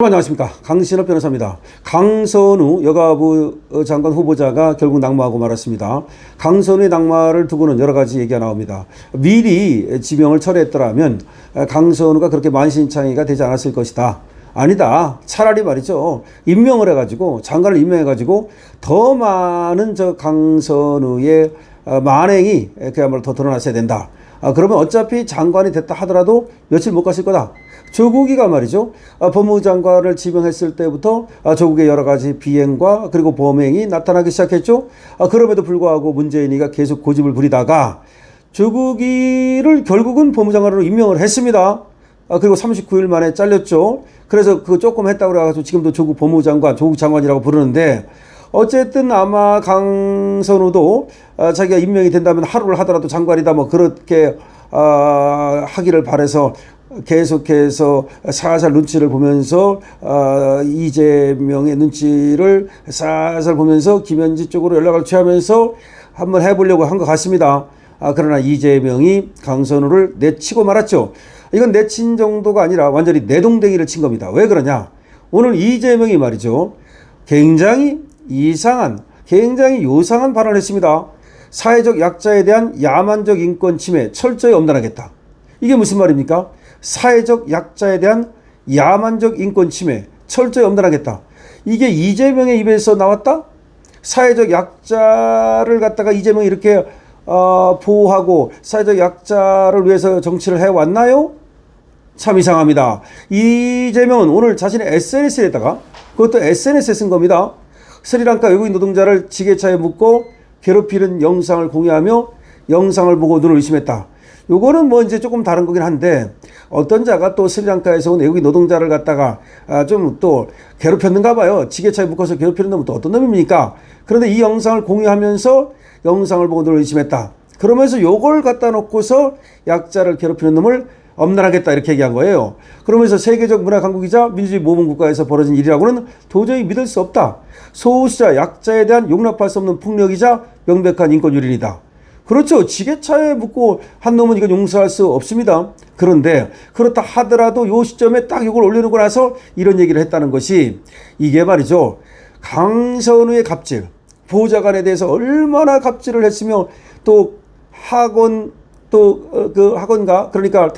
안녕하십니까. 강신업 변호사입니다. 강선우 여가부 장관 후보자가 결국 낙마하고 말았습니다. 강선우의 낙마를 두고는 여러 가지 얘기가 나옵니다. 미리 지명을 철회했더라면 강선우가 그렇게 만신창이가 되지 않았을 것이다. 아니다. 차라리 말이죠. 임명을 해가지고 장관을 임명해가지고 더 많은 강선우의 만행이 그야말로 더 드러났어야 된다. 그러면 어차피 장관이 됐다 하더라도 며칠 못 갔을 거다. 조국이가 말이죠. 법무부 장관을 지명했을 때부터 조국의 여러 가지 비행과 그리고 범행이 나타나기 시작했죠. 그럼에도 불구하고 문재인이가 계속 고집을 부리다가 조국이를 결국은 법무장관으로 임명을 했습니다. 그리고 39일 만에 잘렸죠. 그래서 그거 조금 했다고 그래가지고 지금도 조국 법무부 장관, 조국 장관이라고 부르는데 어쨌든 아마 강선우도 자기가 임명이 된다면 하루를 하더라도 장관이다 뭐 그렇게 하기를 바라서 계속해서 살살 눈치를 보면서 이재명의 눈치를 살살 보면서 김현지 쪽으로 연락을 취하면서 한번 해보려고 한 것 같습니다. 그러나 이재명이 강선우를 내치고 말았죠. 이건 내친 정도가 아니라 완전히 내동댕이를 친 겁니다. 왜 그러냐? 오늘 이재명이 말이죠. 굉장히 이상한, 굉장히 요상한 발언을 했습니다. 사회적 약자에 대한 야만적 인권 침해 철저히 엄단하겠다. 이게 무슨 말입니까? 사회적 약자에 대한 야만적 인권 침해 철저히 엄단하겠다. 이게 이재명의 입에서 나왔다? 사회적 약자를 갖다가 이재명이 이렇게 보호하고 사회적 약자를 위해서 정치를 해왔나요? 참 이상합니다. 이재명은 오늘 자신의 SNS에다가 그것도 SNS에 쓴 겁니다. 스리랑카 외국인 노동자를 지게차에 묶고 괴롭히는 영상을 공유하며 영상을 보고 눈을 의심했다. 요거는 뭐 이제 조금 다른 거긴 한데 어떤 자가 또 스리랑카에서 온 외국인 노동자를 갖다가 좀 또 괴롭혔는가 봐요. 지게차에 묶어서 괴롭히는 놈은 또 어떤 놈입니까? 그런데 이 영상을 공유하면서 영상을 보고 눈을 의심했다. 그러면서 요걸 갖다 놓고서 약자를 괴롭히는 놈을 엄란하겠다 이렇게 얘기한 거예요. 그러면서 세계적 문화 강국이자 민주주의 모범 국가에서 벌어진 일이라고는 도저히 믿을 수 없다. 소수자 약자에 대한 용납할 수 없는 폭력이자 명백한 인권 유린이다. 그렇죠. 지게차에 묶고 한 놈은 이건 용서할 수 없습니다. 그런데 그렇다 하더라도 요 시점에 딱 이걸 올려놓고 나서 이런 얘기를 했다는 것이 이게 말이죠. 강선우의 갑질, 보좌관에 대해서 얼마나 갑질을 했으며 또 학원 또 그 학원가 그러니까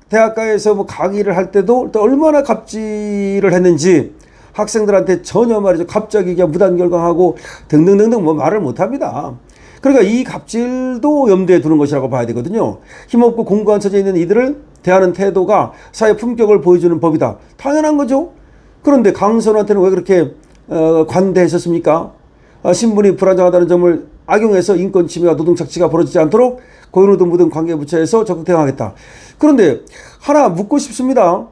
대학가에서 뭐 강의를 할 때도 또 얼마나 갑질을 했는지 학생들한테 전혀 말이죠. 갑자기 그냥 무단결강하고 등등등등 뭐 말을 못합니다. 그러니까 이 갑질도 염두에 두는 것이라고 봐야 되거든요. 힘없고 공고한 처지에 있는 이들을 대하는 태도가 사회 품격을 보여주는 법이다. 당연한 거죠. 그런데 강선우한테는 왜 그렇게 관대했었습니까? 신분이 불안정하다는 점을 악용해서 인권 침해와 노동 착취가 벌어지지 않도록 고용노동부 등 관계부처에서 적극 대응하겠다. 그런데 하나 묻고 싶습니다.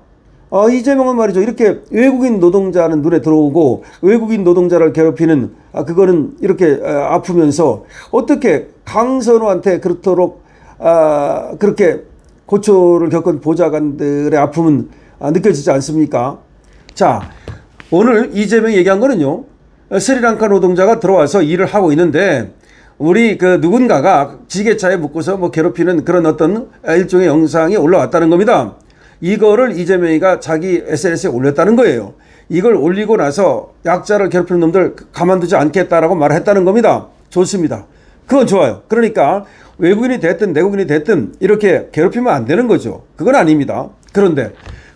이재명은 말이죠. 이렇게 외국인 노동자는 눈에 들어오고 외국인 노동자를 괴롭히는 그거는 이렇게 아프면서 어떻게 강선우한테 그렇도록 그렇게 고초를 겪은 보좌관들의 아픔은 느껴지지 않습니까? 자, 오늘 이재명이 얘기한 거는요. 스리랑카 노동자가 들어와서 일을 하고 있는데 우리 그 누군가가 지게차에 묶고서 뭐 괴롭히는 그런 어떤 일종의 영상이 올라왔다는 겁니다. 이거를 이재명이가 자기 SNS에 올렸다는 거예요. 이걸 올리고 나서 약자를 괴롭히는 놈들 가만두지 않겠다라고 말을 했다는 겁니다. 좋습니다. 그건 좋아요. 그러니까 외국인이 됐든 내국인이 됐든 이렇게 괴롭히면 안 되는 거죠. 그건 아닙니다. 그런데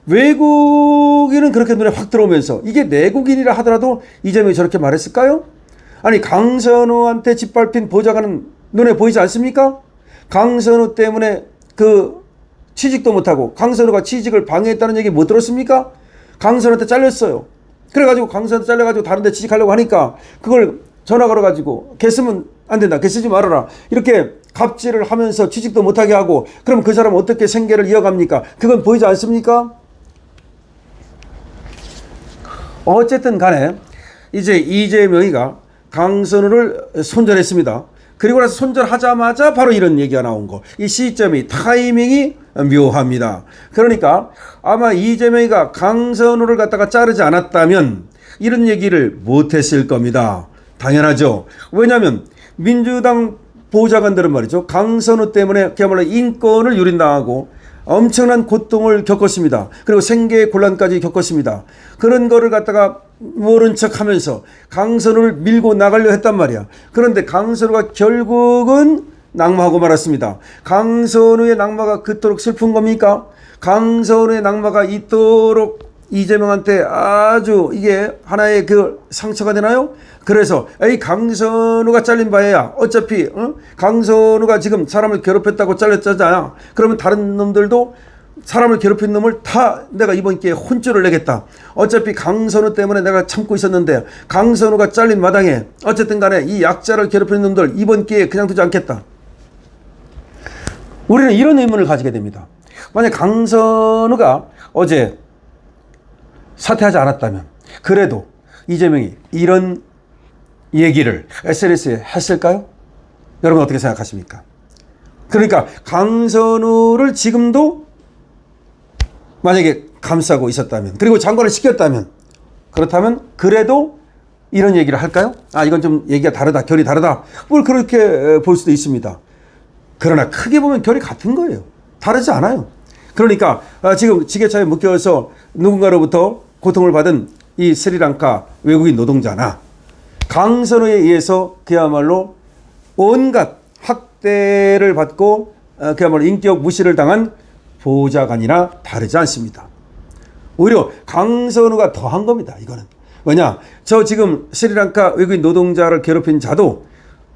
외국인은 그렇게 눈에 확 들어오면서 이게 내국인이라 하더라도 이재명이 저렇게 말했을까요? 아니 강선우한테 짓밟힌 보좌관은 눈에 보이지 않습니까? 강선우 때문에 그 취직도 못하고 강선우가 취직을 방해했다는 얘기 못 들었습니까? 강선우한테 잘렸어요. 그래가지고 강선우한테 잘려가지고 다른 데 취직하려고 하니까 그걸 전화 걸어가지고 걔 쓰면 안 된다. 걔 쓰지 말아라. 이렇게 갑질을 하면서 취직도 못하게 하고 그럼 그 사람 어떻게 생계를 이어갑니까? 그건 보이지 않습니까? 어쨌든 간에 이제 이재명이가 강선우를 손절했습니다. 그리고 나서 손절하자마자 바로 이런 얘기가 나온 거. 이 시점이 타이밍이 묘합니다. 그러니까 아마 이재명이가 강선우를 갖다가 자르지 않았다면 이런 얘기를 못했을 겁니다. 당연하죠. 왜냐하면 민주당 보좌관들은 말이죠. 강선우 때문에 그야말로 인권을 유린당하고 엄청난 고통을 겪었습니다. 그리고 생계의 곤란까지 겪었습니다. 그런 거를 갖다가 모른 척 하면서 강선우를 밀고 나가려 했단 말이야. 그런데 강선우가 결국은 낙마하고 말았습니다. 강선우의 낙마가 그토록 슬픈 겁니까? 강선우의 낙마가 이토록 이재명한테 아주 이게 하나의 그 상처가 되나요? 그래서 이 강선우가 잘린 바에야 어차피 강선우가 지금 사람을 괴롭혔다고 잘렸잖아. 그러면 다른 놈들도 사람을 괴롭힌 놈을 다 내가 이번 기회에 혼쭐을 내겠다. 어차피 강선우 때문에 내가 참고 있었는데 강선우가 잘린 마당에 어쨌든 간에 이 약자를 괴롭히는 놈들 이번 기회에 그냥 두지 않겠다. 우리는 이런 의문을 가지게 됩니다. 만약 강선우가 어제 사퇴하지 않았다면 그래도 이재명이 이런 얘기를 SNS에 했을까요? 여러분 어떻게 생각하십니까? 그러니까 강선우를 지금도 만약에 감싸고 있었다면 그리고 장관을 시켰다면 그렇다면 그래도 이런 얘기를 할까요? 아 이건 좀 얘기가 다르다. 결이 다르다. 뭘 그렇게 볼 수도 있습니다. 그러나 크게 보면 결이 같은 거예요. 다르지 않아요. 그러니까 지금 지게차에 묶여서 누군가로부터 고통을 받은 이 스리랑카 외국인 노동자나 강선우에 의해서 그야말로 온갖 학대를 받고 그야말로 인격 무시를 당한 보좌관이나 다르지 않습니다. 오히려 강선우가 더한 겁니다. 이거는. 왜냐? 저 지금 스리랑카 외국인 노동자를 괴롭힌 자도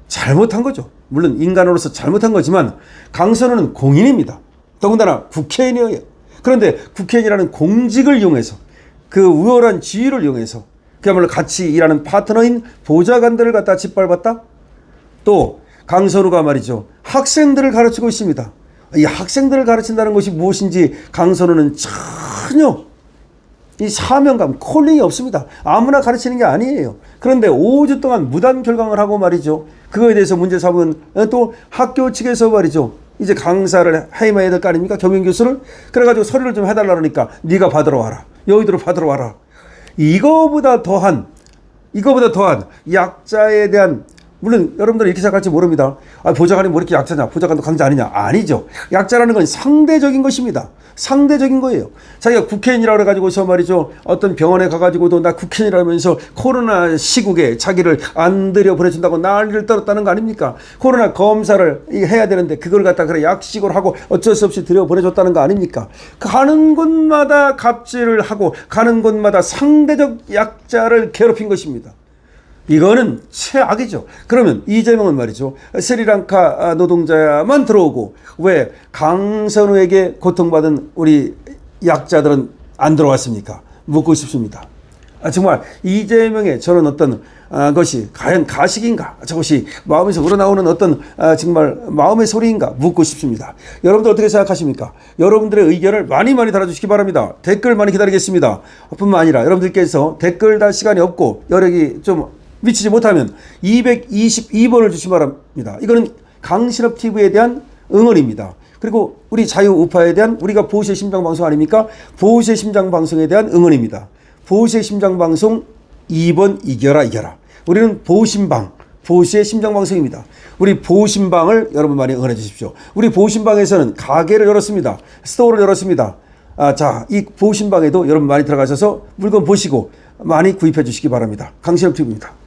잘못한 거죠. 물론 인간으로서 잘못한 거지만 강선우는 공인입니다. 더군다나 국회의원이에요. 그런데 국회의원이라는 공직을 이용해서 그 우월한 지위를 이용해서 그야말로 같이 일하는 파트너인 보좌관들을 갖다 짓밟았다? 또 강선우가 말이죠. 학생들을 가르치고 있습니다. 이 학생들을 가르친다는 것이 무엇인지 강선우는 전혀 이 사명감, 콜링이 없습니다. 아무나 가르치는 게 아니에요. 그런데 5주 동안 무단 결강을 하고 말이죠. 그거에 대해서 문제 삼은 또 학교 측에서 말이죠. 이제 강사를 해임해야 될 거 아닙니까? 겸임교수를. 그래가지고 서류를 좀 해달라 그러니까 네가 받으러 와라. 여의도로 받으러 와라. 이거보다 더한 약자에 대한 물론 여러분들은 이렇게 생각할지 모릅니다. 아, 보좌관이 뭐 이렇게 약자냐? 보좌관도 강자 아니냐? 아니죠. 약자라는 건 상대적인 것입니다. 상대적인 거예요. 자기가 국회의원이라고 해가지고서 말이죠. 어떤 병원에 가가지고도 나 국회의원이라면서 코로나 시국에 자기를 안 들여 보내준다고 난리를 떨었다는 거 아닙니까? 코로나 검사를 해야 되는데 그걸 갖다 그래 약식으로 하고 어쩔 수 없이 들여 보내줬다는 거 아닙니까? 가는 곳마다 갑질을 하고 가는 곳마다 상대적 약자를 괴롭힌 것입니다. 이거는 최악이죠. 그러면 이재명은 말이죠. 스리랑카 노동자만 들어오고 왜 강선우에게 고통받은 우리 약자들은 안 들어왔습니까? 묻고 싶습니다. 정말 이재명의 저런 어떤 것이 과연 가식인가? 저것이 마음에서 우러나오는 어떤 정말 마음의 소리인가? 묻고 싶습니다. 여러분들 어떻게 생각하십니까? 여러분들의 의견을 많이 달아주시기 바랍니다. 댓글 많이 기다리겠습니다. 뿐만 아니라 여러분들께서 댓글 달 시간이 없고 여력이 좀 미치지 못하면 222번을 주시기 바랍니다. 이거는 강신업TV에 대한 응원입니다. 그리고 우리 자유우파에 대한 우리가 보수의 심장방송 아닙니까? 보수의 심장방송에 대한 응원입니다. 보수의 심장방송 2번 이겨라. 우리는 보수의 심장방송입니다. 우리 보신방을 여러분 많이 응원해 주십시오. 우리 보신방에서는 가게를 열었습니다. 스토어를 열었습니다. 자, 이 보신방에도 여러분 많이 들어가셔서 물건 보시고 많이 구입해 주시기 바랍니다. 강신업TV입니다.